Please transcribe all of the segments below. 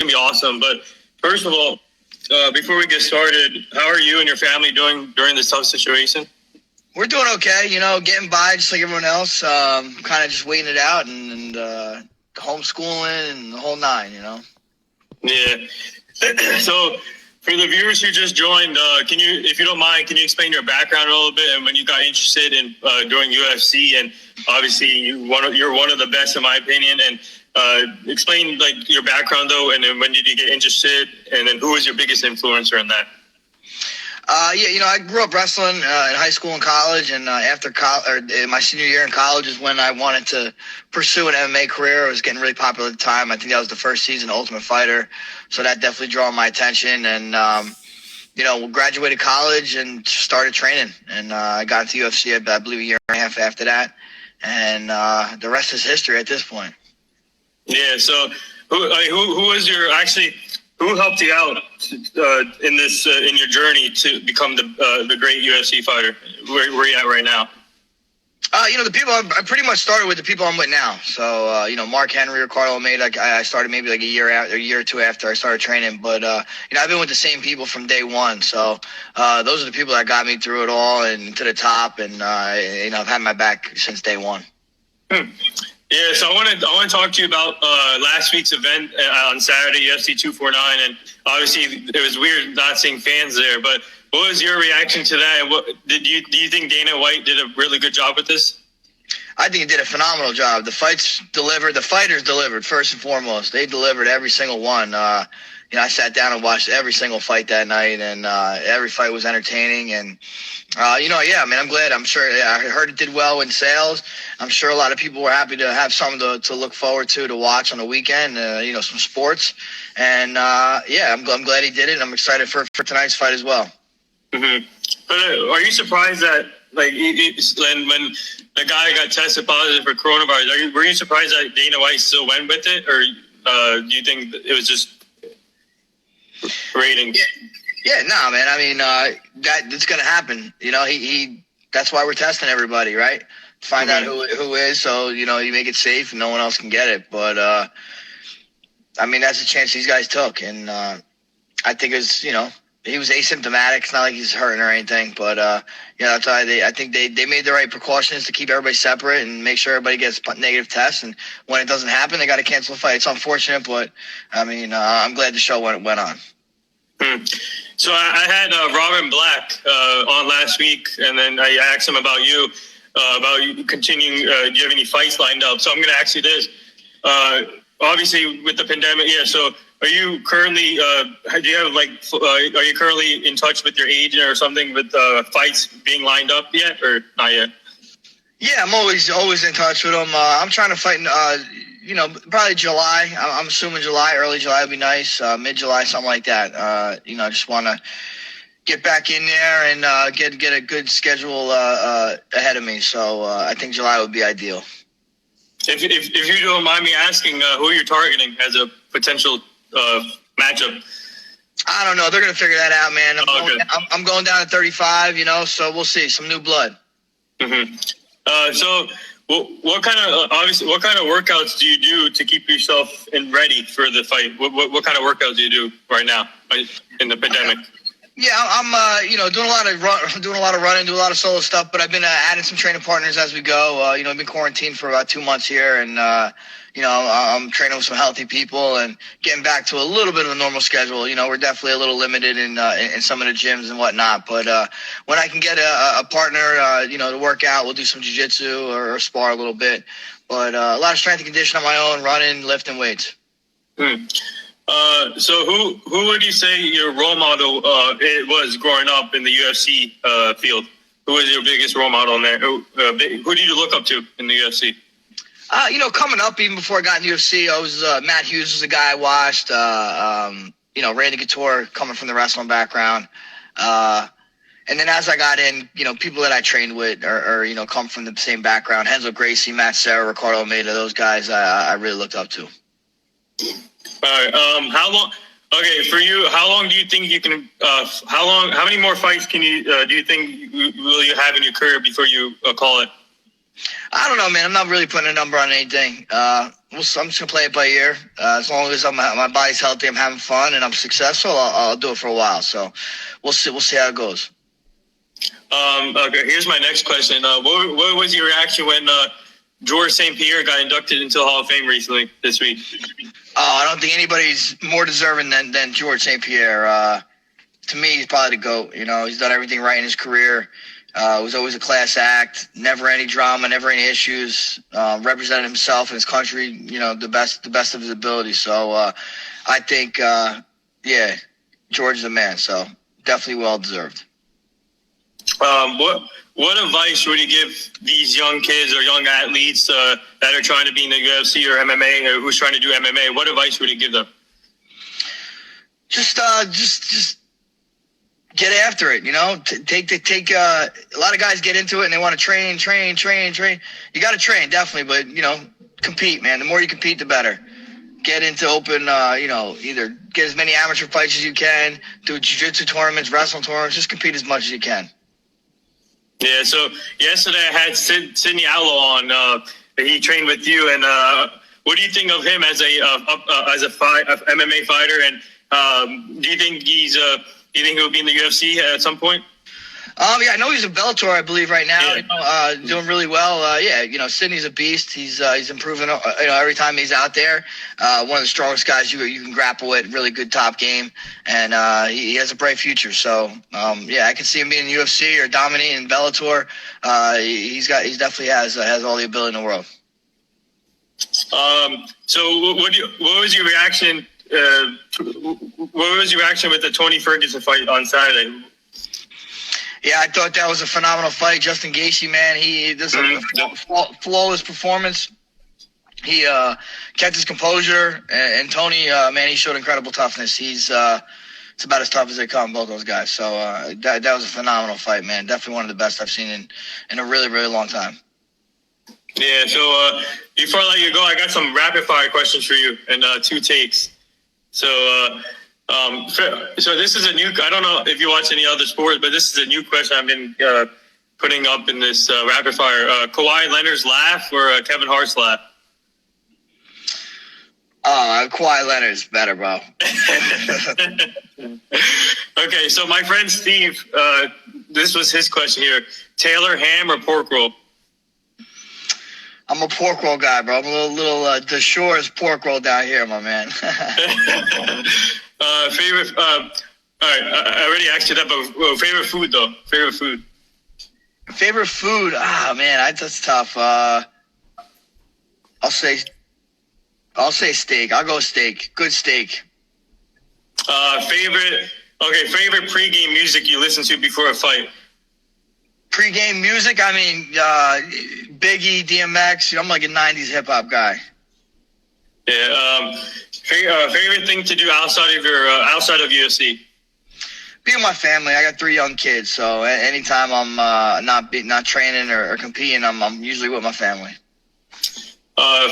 gonna be awesome. But first of all, before we get started, how are you and your family doing during this tough situation? We're doing okay, getting by just like everyone else. Kind of just waiting it out and homeschooling and the whole nine. Yeah. So for the viewers who just joined, can you, if you don't mind, can you explain your background a little bit and when you got interested in doing UFC? And obviously you're one of the best in my opinion. And explain like your background though, and then when did you get interested, and then who was your biggest influencer in that? I grew up wrestling in high school and college, and after my senior year in college is when I wanted to pursue an MMA career. It was getting really popular at the time. I think that was the first season of Ultimate Fighter, so that definitely drew my attention. And graduated college and started training, and I got into UFC I believe a year and a half after that, and the rest is history at this point. Yeah. So who was your who helped you out in this in your journey to become the great UFC fighter? Where are you at right now? The people I pretty much started with the people I'm with now. So Mark Henry or Carlo Almeida. I started maybe like a year or two after I started training. But I've been with the same people from day one. So those are the people that got me through it all and to the top. And I've had my back since day one. Yeah, so I want to talk to you about last week's event on Saturday, UFC 249, and obviously it was weird not seeing fans there. But what was your reaction to that? And do you think Dana White did a really good job with this? I think he did a phenomenal job. The fights delivered. The fighters delivered first and foremost. They delivered every single one. I sat down and watched every single fight that night, and every fight was entertaining. And I'm glad. I'm sure. I heard it did well in sales. I'm sure a lot of people were happy to have something to look forward to watch on the weekend. Some sports, and I'm glad he did it. And I'm excited for tonight's fight as well. Mm-hmm. But are you surprised that when the guy got tested positive for coronavirus, were you surprised that Dana White still went with it, or do you think it was just ratings? Yeah, no, man. I mean, that's going to happen. He that's why we're testing everybody, right? Find out who is, so, you make it safe and no one else can get it. But, that's a chance these guys took. And I think it's, he was asymptomatic. It's not like he's hurting or anything. But, that's why I think they made the right precautions to keep everybody separate and make sure everybody gets negative tests. And when it doesn't happen, they got to cancel the fight. It's unfortunate, but, I'm glad the show went on. So I had Robin Black on last week, and then I asked him about you continuing. Do you have any fights lined up? So I'm going to ask you this. Obviously, with the pandemic, so are you currently? Are you currently in touch with your agent or something with fights being lined up yet, or not yet? Yeah, I'm always in touch with them. I'm trying to fight. Probably July. I'm assuming July, early July would be nice. Mid-July, something like that. I just want to get back in there and get a good schedule ahead of me. So I think July would be ideal. If you don't mind me asking, who you're targeting as a potential matchup? I don't know. They're going to figure that out, man. I'm going down to 35, so we'll see. Some new blood. Mm-hmm. So what kind of workouts do you do to keep yourself ready for the fight? What kind of workouts do you do right now in the pandemic? Yeah, I'm doing a lot of running, doing a lot of solo stuff. But I've been adding some training partners as we go. I've been quarantined for about 2 months here, and I'm training with some healthy people and getting back to a little bit of a normal schedule. We're definitely a little limited in some of the gyms and whatnot. But when I can get a partner, to work out, we'll do some jiu-jitsu or spar a little bit. But a lot of strength and conditioning on my own, running, lifting weights. So who would you say your role model it was growing up in the UFC field? Who was your biggest role model in there? Who do you look up to in the UFC? Coming up, even before I got in the UFC, I was Matt Hughes was the guy I watched. Randy Couture, coming from the wrestling background. And then as I got in, people that I trained with or come from the same background. Renzo Gracie, Matt Serra, Ricardo Almeida, those guys I really looked up to. All right. How long? Okay, for you, how long do you think you can? How many more fights can you? Do you think will you have in your career before you call it? I don't know, man. I'm not really putting a number on anything. I'm just gonna play it by ear. As long as my body's healthy, I'm having fun, and I'm successful, I'll do it for a while. So we'll see. We'll see how it goes. Okay, here's my next question. What was your reaction when George St. Pierre got inducted into the Hall of Fame recently this week? Oh, I don't think anybody's more deserving than George St. Pierre. To me, he's probably the GOAT. You know, he's done everything right in his career. Was always a class act. Never any drama. Never any issues. Represented himself and his country. You know, the best of his ability. So I think, yeah, George is a man. So definitely well deserved. What advice would you give these young kids or young athletes that are trying to be in the UFC or MMA, or who's trying to do MMA? What advice would you give them? Just get after it. You know, take. A lot of guys get into it and they want to train. You got to train, definitely, but you know, compete, man. The more you compete, the better. Get into open, you know, either get as many amateur fights as you can, do jiu-jitsu tournaments, wrestling tournaments. Just compete as much as you can. Yeah, so yesterday I had Sidney Outlaw on. He trained with you, and what do you think of him as a MMA fighter? And do you think he'll be in the UFC at some point? Yeah, I know he's in Bellator, I believe, right now. Yeah. You know, doing really well. Yeah, you know, Sidney's a beast. He's improving. You know, every time he's out there. One of the strongest guys you can grapple with. Really good top game, and he has a bright future. So, yeah, I can see him being in UFC or dominating in Bellator. He definitely has all the ability in the world. So what was your reaction? What was your reaction with the Tony Ferguson fight on Saturday? Yeah, I thought that was a phenomenal fight. Justin Gaethje, man, he does a flawless performance. He kept his composure, and Tony, man, he showed incredible toughness. He's it's about as tough as they come, both those guys. So that was a phenomenal fight, man. Definitely one of the best I've seen in a really, really long time. Yeah. So before I let you go, I got some rapid fire questions for you and 2 takes. So this is a new. I don't know if you watch any other sports, but this is a new question I've been putting up in this rapid fire. Kawhi Leonard's laugh or Kevin Hart's laugh? Kawhi Leonard's better, bro. Okay, so my friend Steve, this was his question here: Taylor ham or pork roll? I'm a pork roll guy, bro. I'm a little the Shore's pork roll down here, my man. Favorite. All right, I already asked you that, but favorite food though. Favorite food. Favorite food. Man, that's tough. I'll say steak. I'll go steak. Good steak. Favorite pregame music you listen to before a fight. Pre-game music, I mean, Biggie, DMX. I'm like a '90s hip hop guy. Yeah. Favorite thing to do outside of UFC? Be with my family. I got 3 young kids, so anytime I'm not training or competing, I'm usually with my family.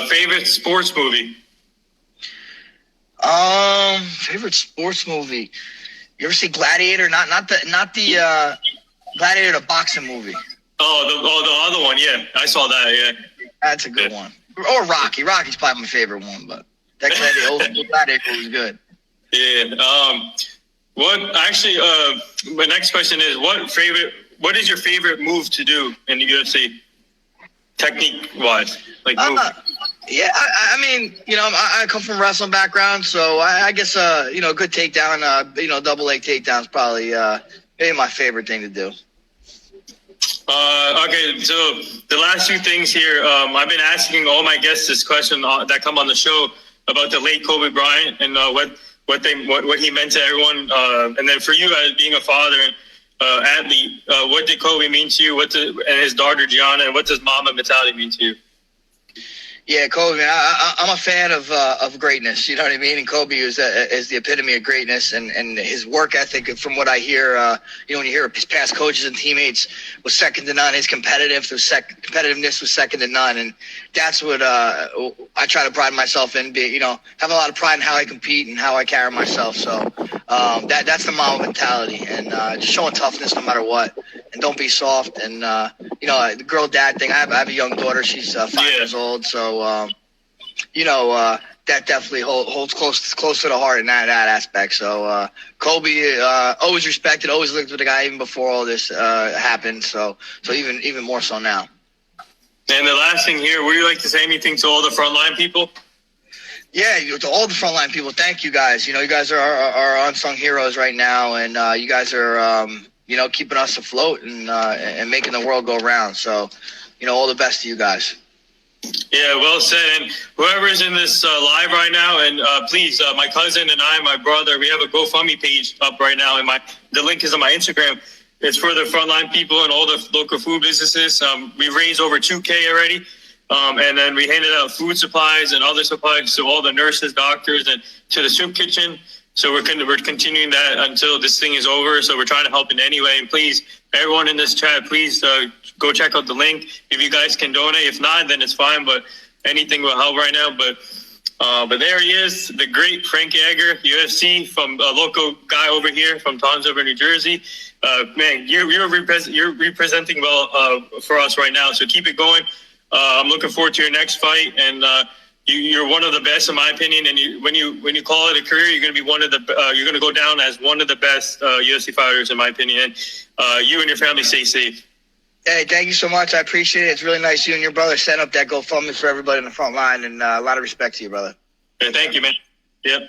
Favorite sports movie? Favorite sports movie. You ever see Gladiator? Not the Gladiator, the boxing movie. Oh, the other one. Yeah, I saw that. Yeah, that's a good one. Or Rocky. Rocky's probably my favorite one, but that Gladiator was good. Yeah. My next question is what is your favorite move to do in the UFC, technique wise? Like move. Yeah, I mean, you know, I come from a wrestling background, so I guess you know, a good takedown, you know, double leg takedown is probably maybe my favorite thing to do. Okay, so the last 2 things here. I've been asking all my guests this question that come on the show about the late Kobe Bryant and what he meant to everyone. And then for you as being a father and athlete, what did Kobe mean to you? And his daughter Gianna, and what does Mamba mentality mean to you? Yeah, Kobe, man, I'm a fan of greatness. You know what I mean? And Kobe is the epitome of greatness, and his work ethic, from what I hear, you know, when you hear his past coaches and teammates, was second to none. His competitiveness was second to none, and that's what I try to pride myself in. You know, have a lot of pride in how I compete and how I carry myself. So that's the Mamba mentality, and just showing toughness no matter what, and don't be soft, and the girl dad thing. I have a young daughter. She's 5 years old. So, that definitely holds close to the heart in that aspect. So, Kobe, always respected, always looked at the guy even before all this happened. So even more so now. And the last thing here, would you like to say anything to all the frontline people? Yeah, to all the frontline people, thank you guys. You guys are our unsung heroes right now, and you guys are, keeping us afloat and making the world go round. So, all the best to you guys. Yeah, well said. And whoever's in this live right now, and please, my cousin and I, my brother, we have a GoFundMe page up right now, and the link is on my Instagram. It's for the frontline people and all the local food businesses. We raised over $2,000 already. And then we handed out food supplies and other supplies to all the nurses, doctors, and to the soup kitchen. So we're continuing that until this thing is over. So we're trying to help in any way. And please, everyone in this chat, please go check out the link. If you guys can donate. If not, then it's fine. But anything will help right now. But there he is, the great Frankie Edgar, UFC, from a local guy over here from Toms River, New Jersey. Man, you're representing well for us right now. So keep it going. I'm looking forward to your next fight, and you're one of the best in my opinion. And when you call it a career, you're going to be you're going to go down as one of the best UFC fighters in my opinion. And you and your family stay safe. Hey, thank you so much. I appreciate it. It's really nice you and your brother set up that GoFundMe for everybody in the front line, and a lot of respect to you, brother. Yeah, thank you, man. Yep.